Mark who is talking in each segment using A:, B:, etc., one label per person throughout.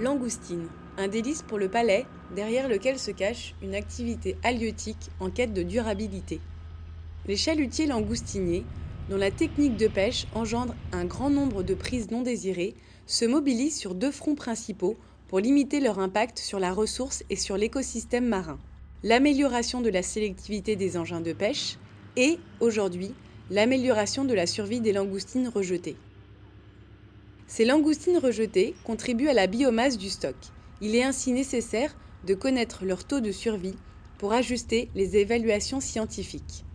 A: Langoustine, un délice pour le palais, derrière lequel se cache une activité halieutique en quête de durabilité. Les chalutiers langoustiniers, dont la technique de pêche engendre un grand nombre de prises non désirées, se mobilisent sur deux fronts principaux pour limiter leur impact sur la ressource et sur l'écosystème marin. L'amélioration de la sélectivité des engins de pêche et, aujourd'hui, l'amélioration de la survie des langoustines rejetées. Ces langoustines rejetées contribuent à la biomasse du stock. Il est ainsi nécessaire de connaître leur taux de survie pour ajuster les évaluations scientifiques.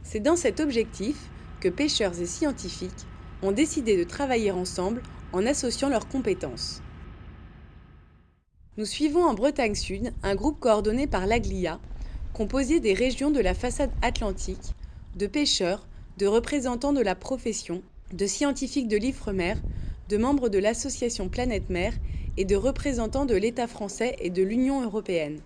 A: C'est dans cet objectif que pêcheurs et scientifiques ont décidé de travailler ensemble en associant leurs compétences. Nous suivons en Bretagne Sud un groupe coordonné par l'Aglia, composé des régions de la façade atlantique, de pêcheurs, de représentants de la profession, de scientifiques de l'Ifremer, de membres de l'association Planète Mer et de représentants de l'État français et de l'Union européenne.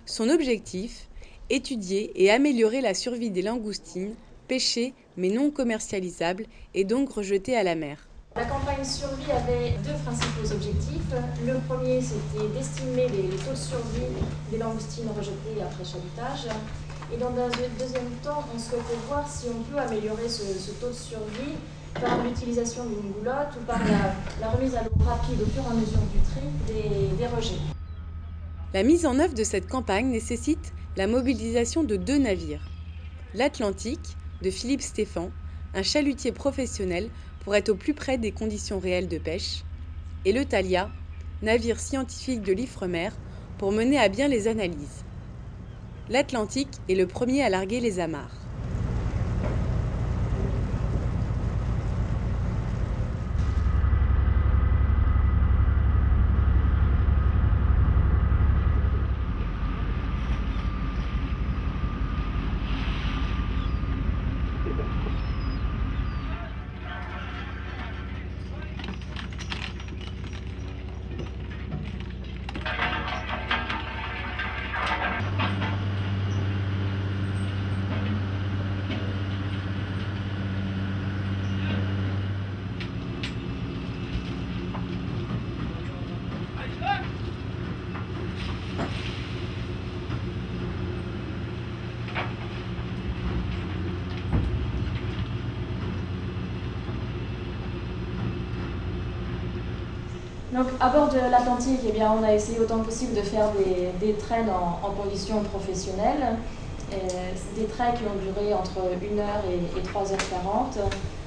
A: Son objectif, étudier et améliorer la survie des langoustines, pêchées mais non commercialisables et donc rejetées à la mer.
B: La campagne survie avait deux principaux objectifs. Le premier, c'était d'estimer les taux de survie des langoustines rejetées après chalutage. Et dans un deuxième temps, on souhaitait voir si on peut améliorer ce taux de survie par l'utilisation d'une goulotte ou par la remise à l'eau rapide au fur et à mesure du tri des rejets.
A: La mise en œuvre de cette campagne nécessite la mobilisation de deux navires. L'Atlantique, de Philippe Stéphan, un chalutier professionnel pour être au plus près des conditions réelles de pêche, et le Thalia, navire scientifique de l'Ifremer, pour mener à bien les analyses. L'Atlantique est le premier à larguer les amarres.
B: Donc, à bord de l'Atlantique, on a essayé autant que possible de faire des traits en conditions professionnelles. Des traits qui ont duré entre 1 heure et 3h40.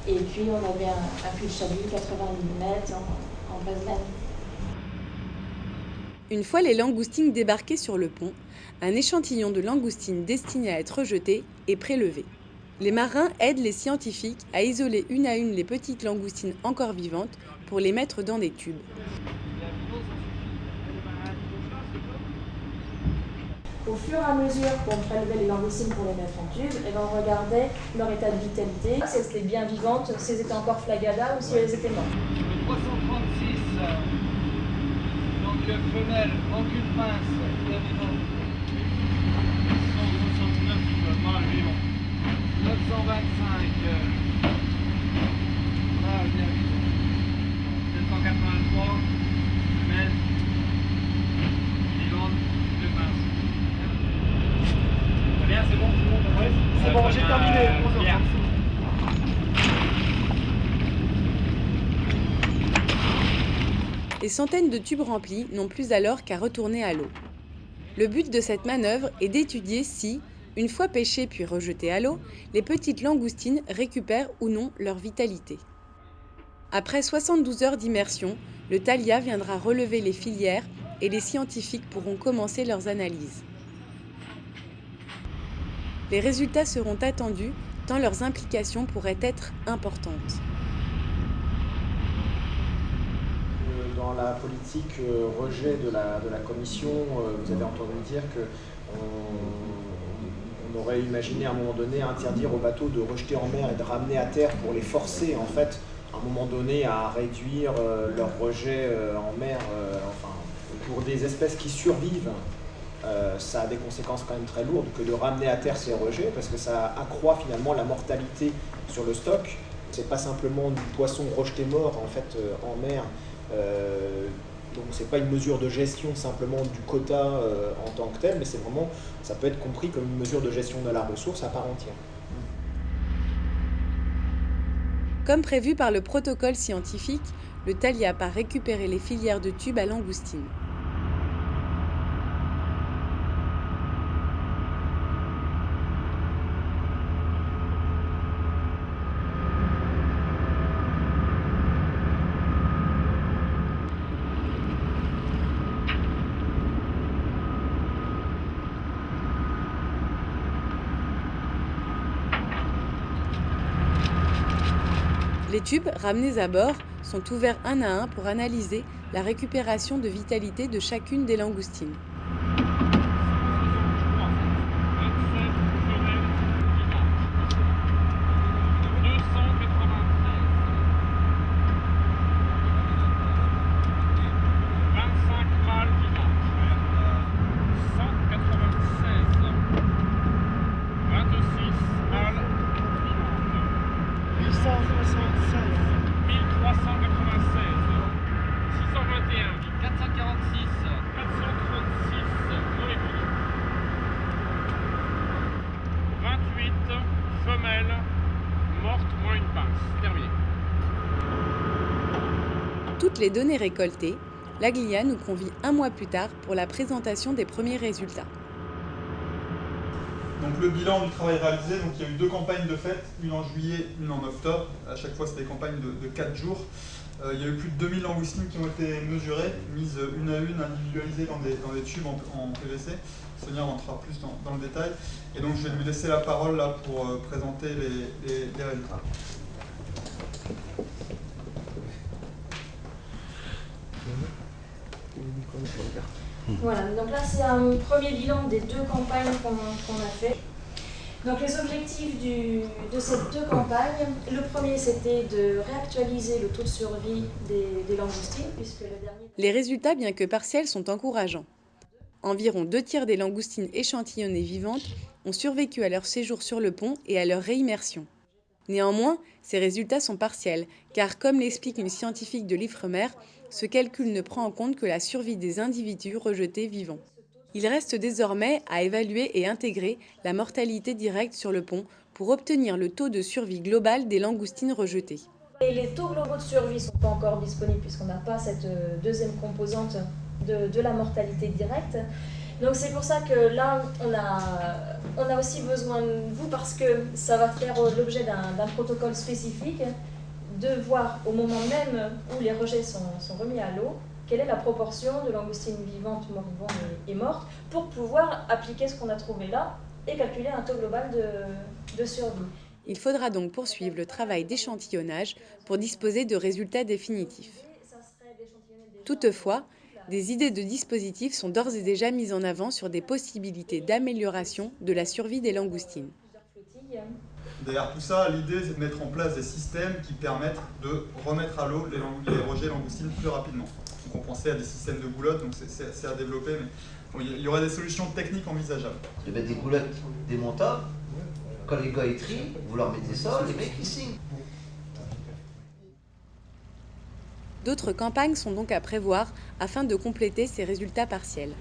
B: Et puis, on avait un puits de chalut 80 mm en vaseline.
A: Une fois les langoustines débarquées sur le pont, un échantillon de langoustines destiné à être rejeté est prélevé. Les marins aident les scientifiques à isoler une à une les petites langoustines encore vivantes pour les mettre dans des tubes.
B: Au fur et à mesure qu'on prélevait les langoustines pour les mettre en tube, on regardait leur état de vitalité, si elles étaient bien vivantes, si elles étaient encore flagada ou si elles étaient mortes.
C: 336, donc femelle, aucune pince, bien vivant. 169, mâle vivant. 925, mâle bien vivant. 783, femelle, vivante, 2 pinces. Très bien, c'est bon, ouais,
D: c'est bon, j'ai terminé.
C: Pierre.
A: Les centaines de tubes remplis n'ont plus alors qu'à retourner à l'eau. Le but de cette manœuvre est d'étudier si, une fois pêchées puis rejetées à l'eau, les petites langoustines récupèrent ou non leur vitalité. Après 72 heures d'immersion, le Thalia viendra relever les filières et les scientifiques pourront commencer leurs analyses. Les résultats seront attendus tant leurs implications pourraient être importantes.
D: Dans la politique rejet de la Commission, vous avez entendu dire qu'on aurait imaginé à un moment donné interdire aux bateaux de rejeter en mer et de ramener à terre pour les forcer en fait à un moment donné à réduire leur rejet en mer, pour des espèces qui survivent. Ça a des conséquences quand même très lourdes que de ramener à terre ces rejets parce que ça accroît finalement la mortalité sur le stock. C'est pas simplement du poisson rejeté mort en fait en mer Donc c'est pas une mesure de gestion simplement du quota en tant que tel, mais c'est vraiment, ça peut être compris comme une mesure de gestion de la ressource à part entière.
A: Comme prévu par le protocole scientifique, le Thalia part récupérer les filières de tubes à langoustines. Les tubes, ramenés à bord, sont ouverts un à un pour analyser la récupération de vitalité de chacune des langoustines. Toutes les données récoltées, l'Aglia nous convie un mois plus tard pour la présentation des premiers résultats.
E: Donc le bilan du travail réalisé, donc il y a eu 2 campagnes de fête, une en juillet, une en octobre. À chaque fois, c'est des campagnes de 4 jours. Il y a eu plus de 2000 langoustines qui ont été mesurées, mises une à une, individualisées dans des tubes en PVC. Sonia rentrera plus dans le détail. Et donc je vais lui laisser la parole là pour présenter les résultats.
B: Voilà, donc là c'est un premier bilan des 2 campagnes qu'on a fait. Donc les objectifs de ces 2 campagnes, le premier c'était de réactualiser le taux de survie des langoustines, puisque le dernier...
A: Les résultats, bien que partiels, sont encourageants. Environ 2 tiers des langoustines échantillonnées vivantes ont survécu à leur séjour sur le pont et à leur réimmersion. Néanmoins, ces résultats sont partiels, car comme l'explique une scientifique de l'Ifremer, ce calcul ne prend en compte que la survie des individus rejetés vivants. Il reste désormais à évaluer et intégrer la mortalité directe sur le pont pour obtenir le taux de survie global des langoustines rejetées.
B: Et les taux globaux de survie ne sont pas encore disponibles puisqu'on n'a pas cette deuxième composante de la mortalité directe. Donc c'est pour ça que là, on a aussi besoin de vous parce que ça va faire l'objet d'un protocole spécifique de voir au moment même où les rejets sont remis à l'eau, quelle est la proportion de langoustines vivantes, mort-vivantes et mortes, pour pouvoir appliquer ce qu'on a trouvé là et calculer un taux global de survie.
A: Il faudra donc poursuivre le travail d'échantillonnage pour disposer de résultats définitifs. Toutefois, des idées de dispositifs sont d'ores et déjà mises en avant sur des possibilités d'amélioration de la survie des langoustines.
E: Derrière tout ça, l'idée c'est de mettre en place des systèmes qui permettent de remettre à l'eau les rejets langoustines plus rapidement. Donc on pensait à des systèmes de goulottes, donc c'est à développer, mais bon, il y aura des solutions techniques envisageables.
F: De mettre des goulottes démontables, quand les gars ils trient, vous leur mettez ça, les mecs ils signent.
A: D'autres campagnes sont donc à prévoir afin de compléter ces résultats partiels.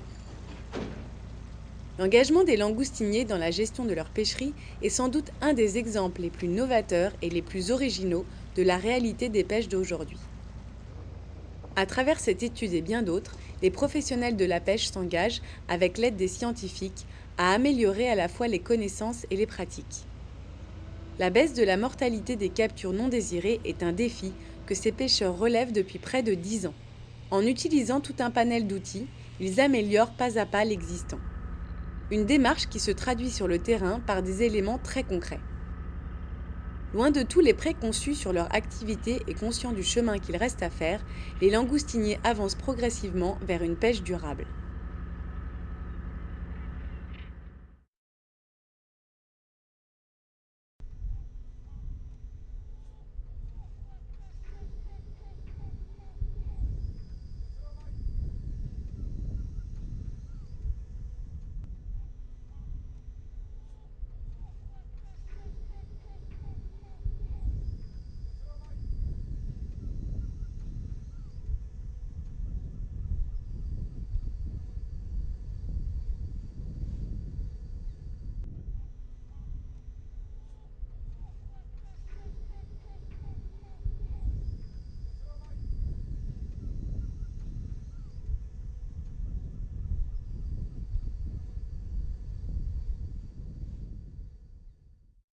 A: L'engagement des langoustiniers dans la gestion de leur pêcherie est sans doute un des exemples les plus novateurs et les plus originaux de la réalité des pêches d'aujourd'hui. À travers cette étude et bien d'autres, les professionnels de la pêche s'engagent, avec l'aide des scientifiques, à améliorer à la fois les connaissances et les pratiques. La baisse de la mortalité des captures non désirées est un défi que ces pêcheurs relèvent depuis près de 10 ans. En utilisant tout un panel d'outils, ils améliorent pas à pas l'existant. Une démarche qui se traduit sur le terrain par des éléments très concrets. Loin de tous les préconçus sur leur activité et conscients du chemin qu'il reste à faire, les langoustiniers avancent progressivement vers une pêche durable.